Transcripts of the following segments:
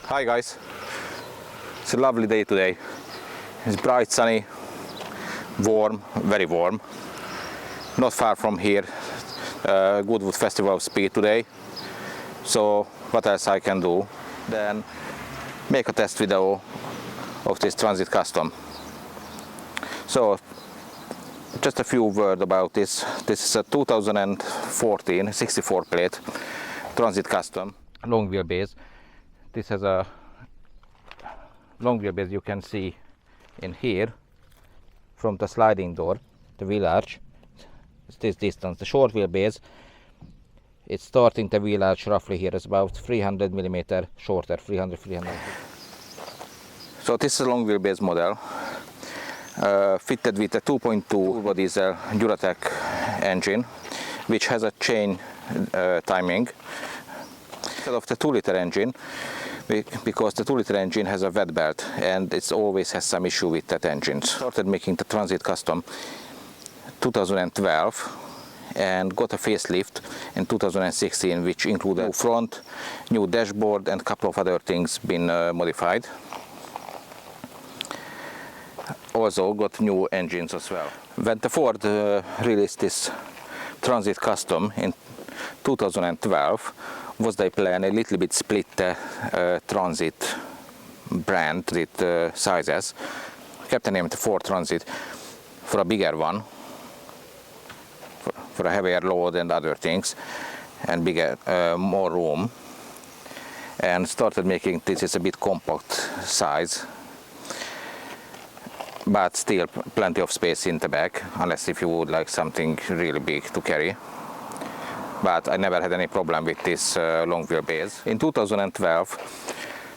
Hi guys, it's a lovely day today. It's bright, sunny, warm, very warm. Not far from here, Goodwood Festival of Speed today. So what else I can do than make a test video of this Transit Custom. So just a few words about this. This is a 2014 64 plate Transit Custom long wheelbase. This has a long wheelbase you can see in here from the sliding door, the wheel arch. It's this distance. The short wheelbase, it's starting the wheel arch roughly here is about 300 mm shorter, 300. So this is a long wheelbase model, fitted with a 2.2 turbo diesel Duratec engine, which has a chain timing instead of the 2-liter engine, because the 2-liter engine has a wet belt and it always has some issue with that engine. Started making the Transit Custom 2012 and got a facelift in 2016, which included new front, new dashboard and a couple of other things been modified. Also got new engines as well. When the Ford released this Transit Custom in 2012, was they plan a little bit split the Transit brand with sizes. Kept the name the Ford Transit for a bigger one, for a heavier load and other things, and bigger, more room, and started making this is a bit compact size, but still plenty of space in the back, unless if you would like something really big to carry. But I never had any problem with this long wheelbase. In 2012,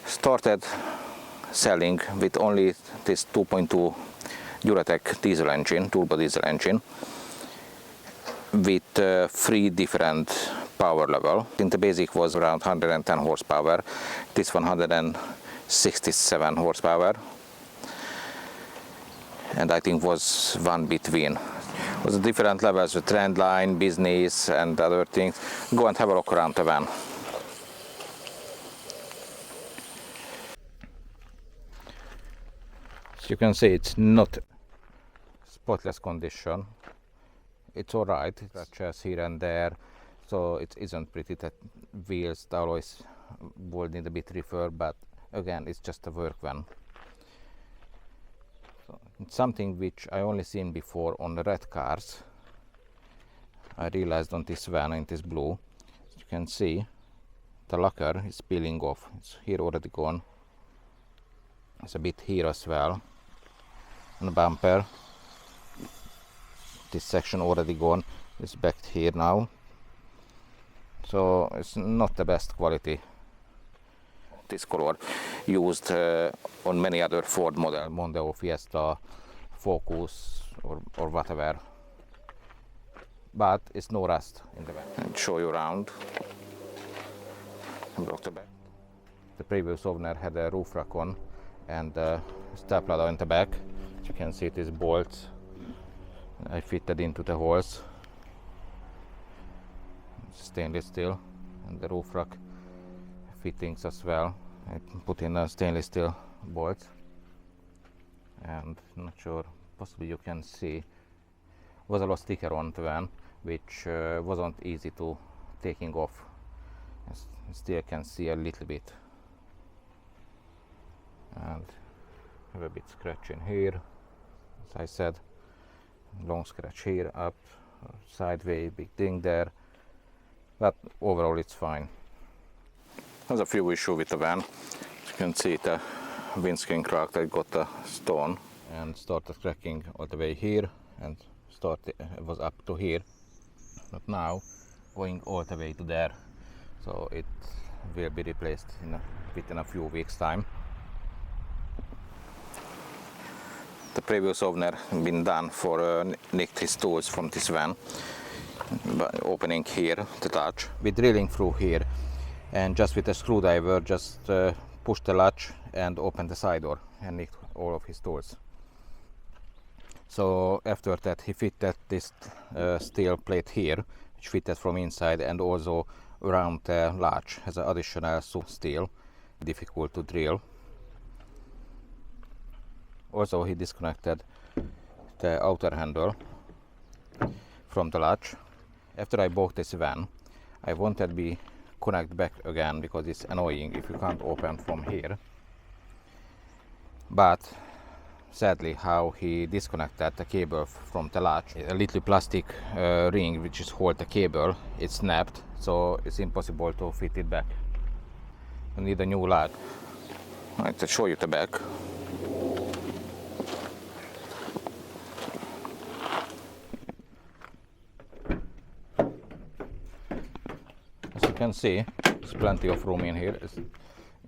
started selling with only this 2.2 Duratec diesel engine, turbo diesel engine, with 3 different power level. In the basic was around 110 horsepower, this 167 horsepower, and I think was one between. It was different levels with Trendline, business and other things. Go and have a look around the van. As you can see, it's not spotless condition. It's alright, scratches here and there, so it isn't pretty. That wheels, the alloys will need a bit refurb, but again, it's just a work van. So it's something which I only seen before on the red cars. I realized on this van, in this blue, as you can see, the lacquer is peeling off. It's here already gone. It's a bit here as well, on the bumper. This section already gone, it's back here now, so it's not the best quality. This color used on many other Ford model, Mondeo, Fiesta, Focus or whatever, but it's no rust in the back. And show you around. Broke the back. The previous owner had a roof rack on and step ladder in the back. As you can see, it is bolts. I fitted into the holes, stainless steel, and the roof rack fittings as well. I put in a stainless steel bolts, and I'm not sure, possibly you can see, was a lot sticker on the van, which wasn't easy to taking off. I still can see a little bit, and have a bit scratch in here, as I said. Long scratch here, up, sideways, big thing there, but overall it's fine. There's a few issues with the van. As you can see, the windscreen cracked. I got a stone and started cracking all the way here, and it was up to here, but now going all the way to there, so it will be replaced within a few weeks time. The previous owner been done for nicked his tools from this van by opening here the latch, with drilling through here, and just with a screwdriver just push the latch and open the side door and nicked all of his tools. So after that he fitted this steel plate here, which fitted from inside, and also around the latch has an additional steel difficult to drill. Also, he disconnected the outer handle from the latch. After I bought this van, I wanted to be connect back again because it's annoying if you can't open from here. But sadly, how he disconnected the cable from the latch, a little plastic ring which is hold the cable, it snapped, so it's impossible to fit it back. You need a new latch. I'll show you the back. As you can see, there's plenty of room in here.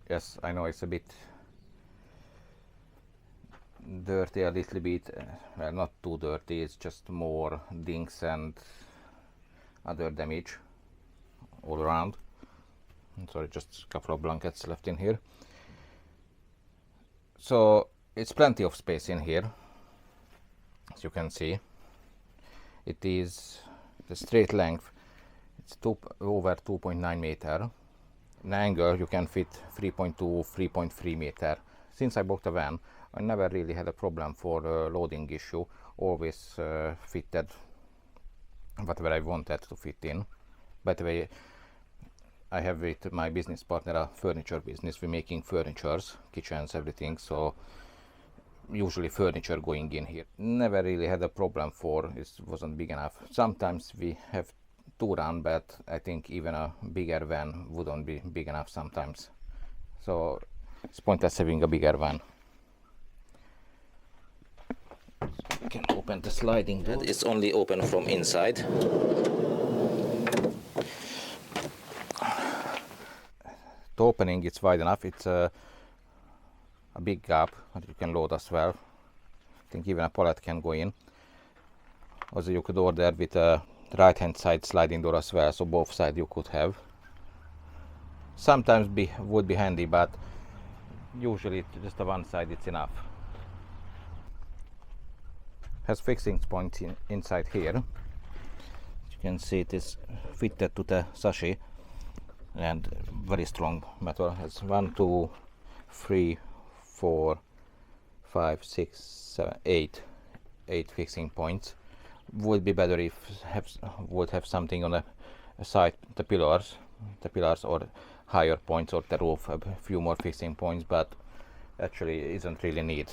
Yes, I know it's a bit dirty, a little bit, well, not too dirty, it's just more dings and other damage all around. Sorry, just a couple of blankets left in here. So it's plenty of space in here. As you can see, it is the straight length, it's over 2.9 meter. In angle you can fit 3.2, 3.3 meter. Since I bought a van, I never really had a problem for loading issue. Always fitted whatever I wanted to fit in. By the way, I have with my business partner a furniture business. We're making furnitures, kitchens, everything. So usually furniture going in here. Never really had a problem for it wasn't big enough. Sometimes we have to run, but I think even a bigger van wouldn't be big enough sometimes. So it's pointless having a bigger van. You can open the sliding door. It's only open from inside. The opening is wide enough. It's a big gap that you can load as well. I think even a pallet can go in. Also, you could order with a right hand side sliding door as well, so both sides you could have. Sometimes would be handy, but usually just the one side it's enough. Has fixing points inside here. You can see it is fitted to the chassis and very strong metal. Has 1, 2, 3, 4, 5, 6, 7, 8 fixing points. Would be better if would have something on the side, the pillars or higher points, or the roof, a few more fixing points, but actually isn't really need.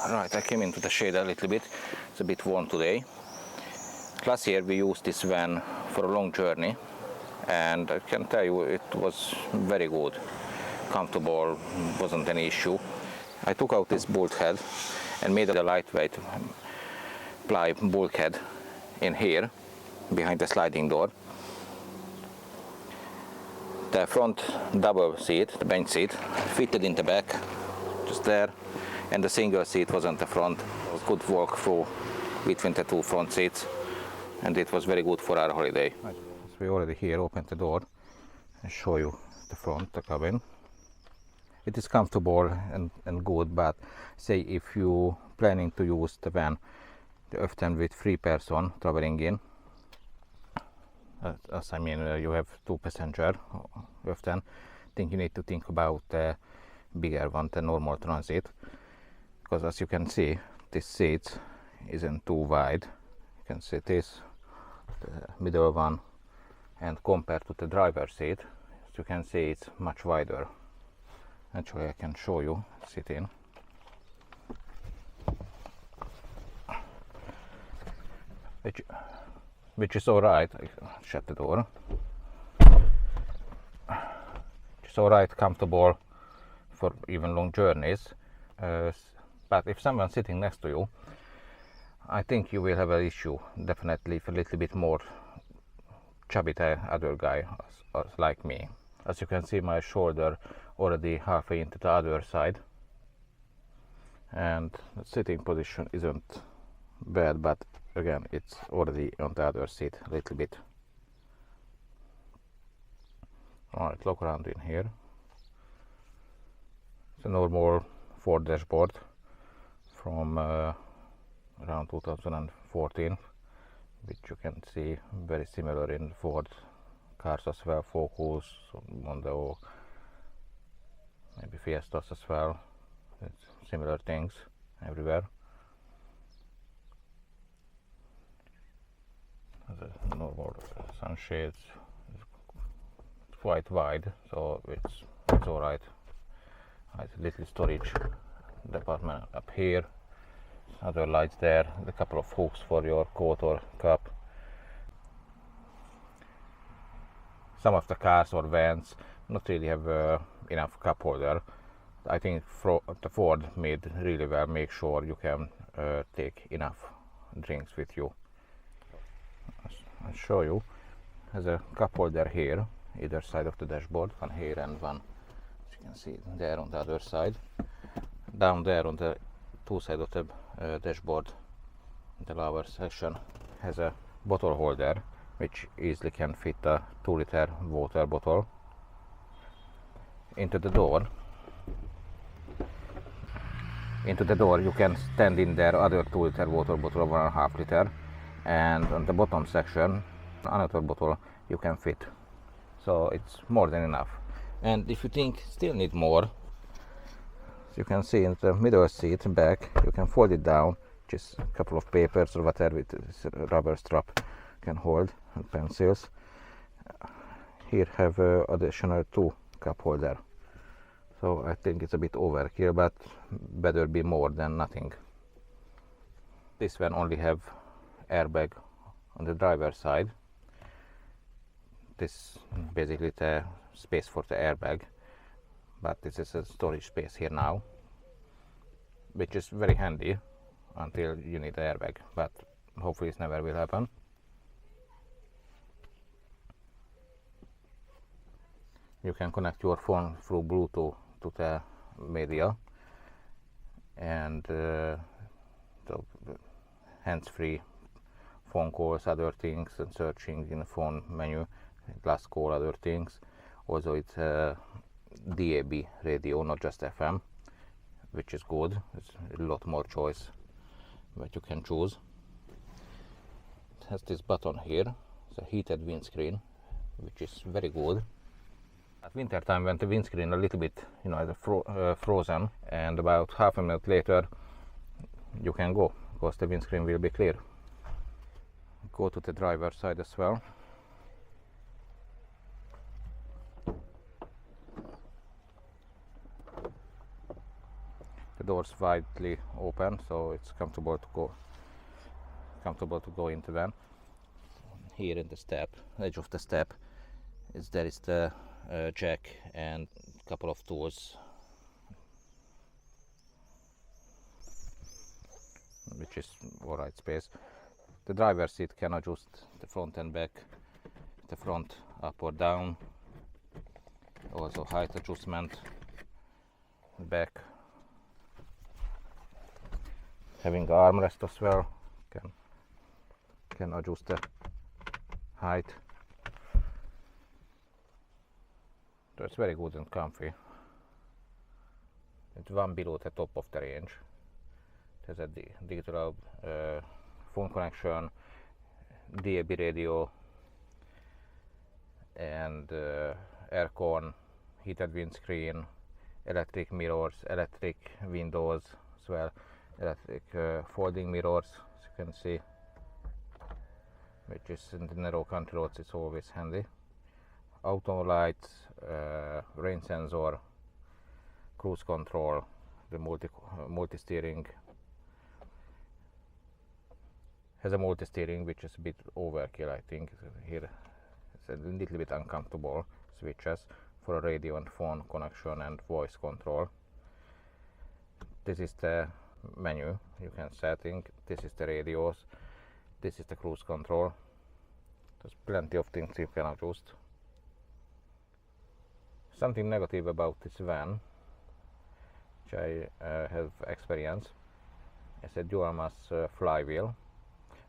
Right, I came into the shade a little bit. It's a bit warm today. Last year we used this van for a long journey, and I can tell you it was very good, comfortable, wasn't any issue. I took out this bulkhead and made a lightweight ply bulkhead in here behind the sliding door. The front double seat, the bench seat, fitted in the back, just there, and the single seat was on the front. I could walk through between the two front seats, and it was very good for our holiday. Right. So we already here opened the door and show you the front, the cabin. It is comfortable and good, but say if you planning to use the van often with 3 person traveling in, as I mean you have 2 passengers often, I think you need to think about the bigger one, the normal transit, because as you can see this seat isn't too wide. You can see this, the middle one, and compared to the driver's seat, as you can see it's much wider. Actually I can show you sitting. Which is alright. I shut the door. It's alright, comfortable for even long journeys. But if someone's sitting next to you, I think you will have an issue, definitely, if a little bit more chubby other guy as like me. As you can see, my shoulder already halfway into the other side, and the sitting position isn't bad, but again it's already on the other seat a little bit. Alright, look around in here. It's a normal Ford dashboard from around 2014, which you can see very similar in Ford cars as well, Focus, Mondeo, maybe Fiestas as well. It's similar things everywhere. The normal sunshades is quite wide, so it's alright. It's a little storage department up here. Other lights there, a couple of hooks for your coat or cup. Some of the cars or vans not really have enough cup holder. I think the Ford made really well, make sure you can take enough drinks with you. I'll show you. There's a cup holder here, either side of the dashboard, one here and one, as you can see, there on the other side. Down there on the two sides of the dashboard, the lower section has a bottle holder which easily can fit a 2-liter water bottle. Into the door you can stand in there other 2-liter water bottle of 1.5 liter, and on the bottom section another bottle you can fit, so it's more than enough. And if you think still need more, you can see in the middle seat back you can fold it down, just a couple of papers or whatever with this rubber strap can hold, and pencils. Here have additional 2 cup holder, so I think it's a bit overkill, but better be more than nothing. This one only have airbag on the driver's side. This basically the space for the airbag, but this is a storage space here now, which is very handy until you need the airbag, but hopefully it never will happen. You can connect your phone through Bluetooth to the media, and the hands-free phone calls, other things, and searching in the phone menu, last call, other things. Also it's a DAB radio, not just FM, which is good. It's a lot more choice that you can choose. It has this button here, it's a heated windscreen, which is very good. At winter time, when the windscreen a little bit, frozen, and about half a minute later you can go, because the windscreen will be clear. Go to the driver's side as well. The door's widely open, so it's comfortable to go into van. Here in the edge of the step, there is the jack and a couple of tools, which is alright space. The driver's seat can adjust the front and back, the front up or down, also height adjustment, back, having armrest as well, can adjust the height. So it's very good and comfy. It's one below the top of the range. It has a digital phone connection, DAB radio, and aircon, heated windscreen, electric mirrors, electric windows as well, electric folding mirrors, as you can see, which is in the narrow country roads, it's always handy. Auto lights, rain sensor, cruise control, the multi-steering. Has a multi-steering, which is a bit overkill, I think. Here it's a little bit uncomfortable. Switches for a radio and phone connection and voice control. This is the menu you can setting. This is the radios. This is the cruise control. There's plenty of things you can adjust. Something negative about this van, which I have experienced, is a dual mass flywheel.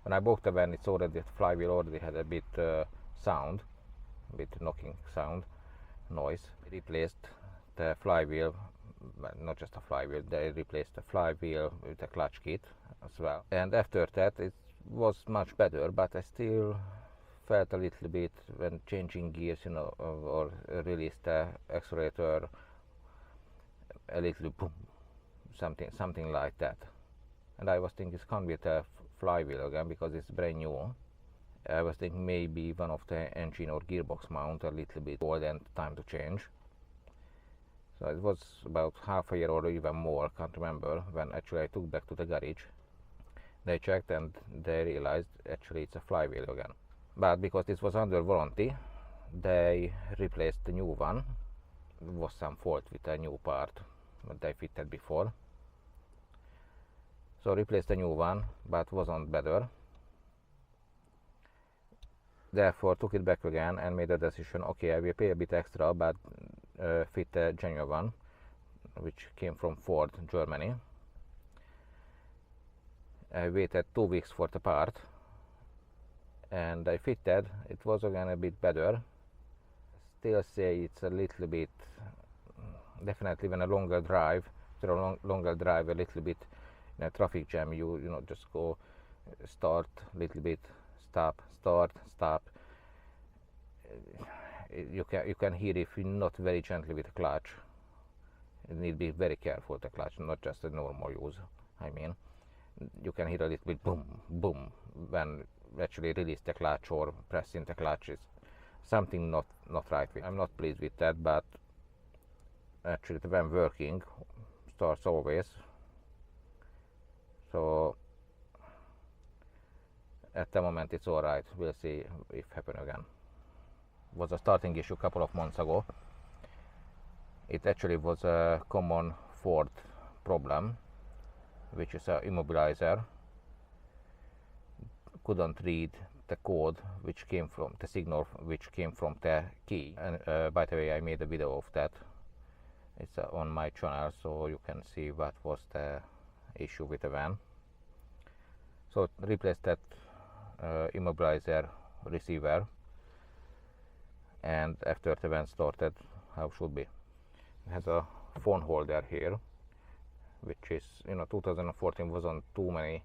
When I bought the van, the flywheel already had a bit sound, a bit knocking sound, noise. They replaced the flywheel, well, not just a flywheel, they replaced the flywheel with a clutch kit as well. And after that it was much better, but I still felt a little bit when changing gears, you know, or release the accelerator, a little boom, something like that. And I was thinking this can't be a flywheel again because it's brand new. I was thinking maybe one of the engine or gearbox mount a little bit old and time to change. So it was about half a year or even more, can't remember, when actually I took back to the garage. They checked and they realized actually it's a flywheel again. But because this was under warranty, they replaced the new one. There was some fault with a new part that they fitted before. So replaced the new one, but wasn't better. Therefore took it back again and made a decision, okay, I will pay a bit extra but fit a genuine one, which came from Ford, Germany. I waited 2 weeks for the part and I fitted. It was again a bit better. Still say it's a little bit, definitely when a longer drive, after a longer drive, a little bit in a traffic jam, you know, just go start a little bit, stop, start, stop. You can hear if you're not very gently with the clutch. You need to be very careful with the clutch, not just a normal use. I mean, you can hear a little bit boom, boom when actually release the clutch or press in the clutch. Is something not right. I'm not pleased with that, but actually when working starts always. So at the moment it's alright. We'll see if happen again. Was a starting issue a couple of months ago. It actually was a common Ford problem, which is an immobilizer. Couldn't read the code which came from the signal which came from the key. And by the way, I made a video of that. It's on my channel, so you can see what was the issue with the van. So replaced that immobilizer receiver, and after the van started how should be. It has a phone holder here, which is, you know, 2014 wasn't too many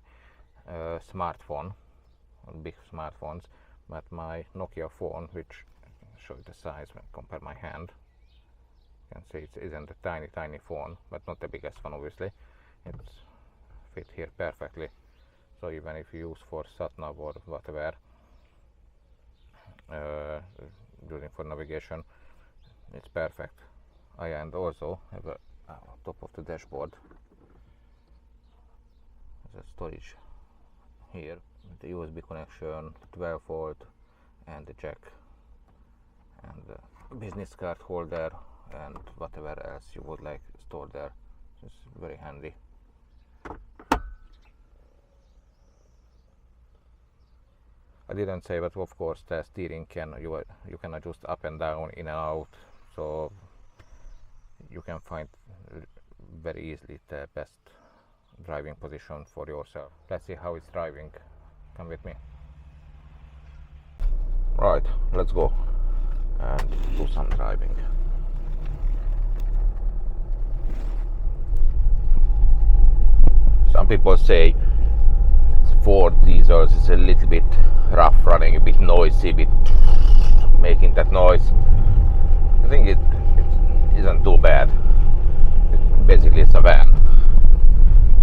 big smartphones, but my Nokia phone, which show you the size when compare my hand, you can see it isn't a tiny phone, but not the biggest one obviously. It's fit here perfectly. So even if you use for sat-nav or whatever, using for navigation, it's perfect. And also have a top of the dashboard, there's a storage here, the USB connection, 12 volt, and the jack, and the business card holder, and whatever else you would like stored there. It's very handy. I didn't say, but of course the steering you can adjust up and down, in and out, so you can find very easily the best driving position for yourself. Let's see how it's driving. Come with me. Right, let's go and do some driving. Some people say Ford diesels is a little bit rough running, a bit noisy, a bit making that noise. I think it isn't too bad. Basically it's a van,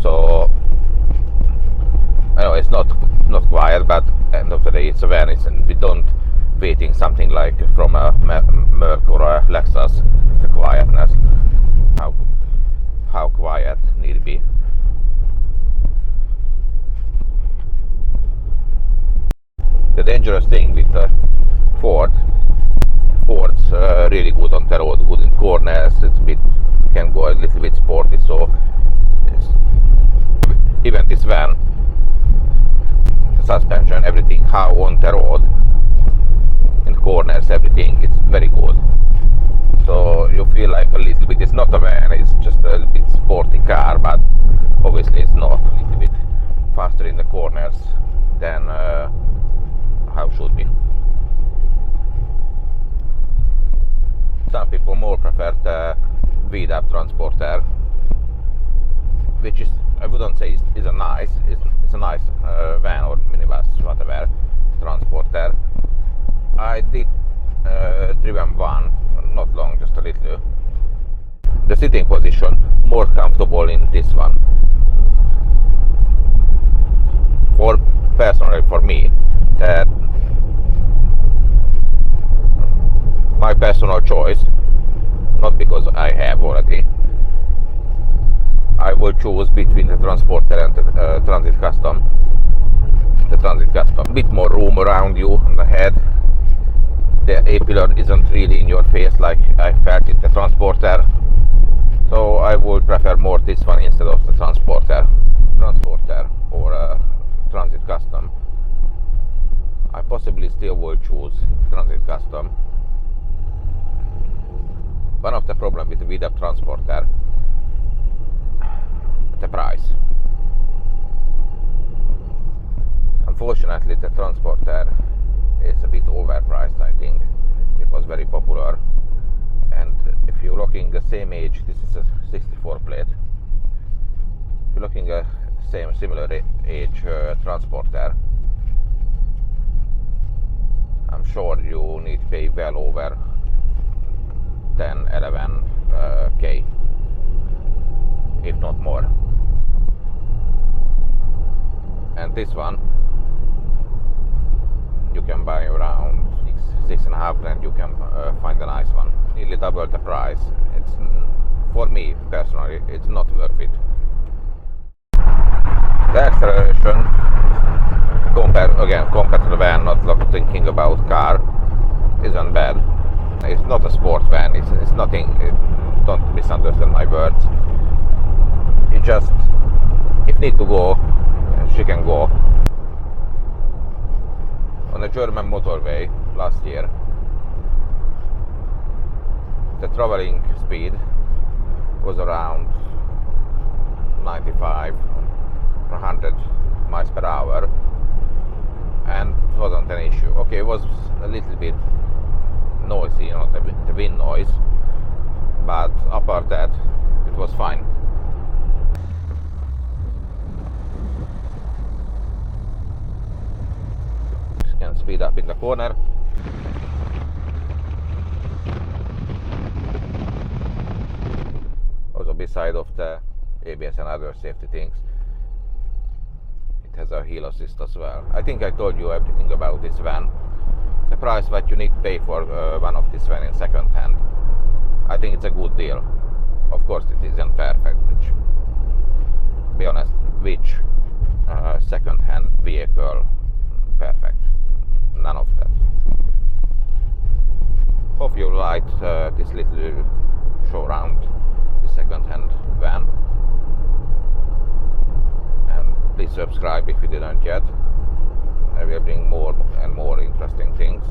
so I know it's not quiet, but end of the day it's a van. We don't waiting something like from a Merc or a Lexus, the quietness, how quiet need to be. The dangerous thing with the Ford's really good on the road, good in corners. Can go a little bit sporty, so even this van, the suspension, everything, how on the road, in corners, everything, it's very good. So you feel like a little bit, it's not a van, it's just a little bit sporty car, but obviously it's not. A little bit faster in the corners than how should be. Some people more prefer the VW Transporter, which is, I wouldn't say it's a nice van or minibus, whatever, Transporter, I did driven one, not long, just a little. The sitting position more comfortable in this one. Personally for me, that my personal choice, not because I have already, I will choose between the Transporter and the Transit Custom. The Transit Custom, bit more room around you on the head. The A-pillar isn't really in your face like I felt in the Transporter, so I would prefer more this one instead of the Transporter or Transit Custom. I possibly still will choose Transit Custom. One of the problems with the VW Transporter, the price. Unfortunately, the Transporter is a bit overpriced, I think, because very popular. And if you're looking the same age, this is a 64 plate. If you're looking at similar age Transporter, I'm sure you need to pay well over 10-11k, if not more. And this one you can buy around 6.5 grand. You can find a nice one, nearly double the price. It's, for me personally, it's not worth it. The acceleration compared to the van, not thinking about car, isn't bad. It's not a sport van. It's nothing. Don't misunderstand my words. You just, if need to go, she can go. On a German motorway last year, the traveling speed was around 95 or 100 miles per hour, and it wasn't an issue. Okay, it was a little bit noisy, you know, the wind noise, but apart that, it was fine. Can speed up in the corner. Also, beside of the ABS and other safety things, it has a heel assist as well. I think I told you everything about this van. The price that you need to pay for one of this van in second hand, I think it's a good deal. Of course, it isn't perfect, which, to be honest, which second hand vehicle perfect? None of that. Hope you liked this little show around the second-hand van, and please subscribe if you didn't yet. I will bring more and more interesting things.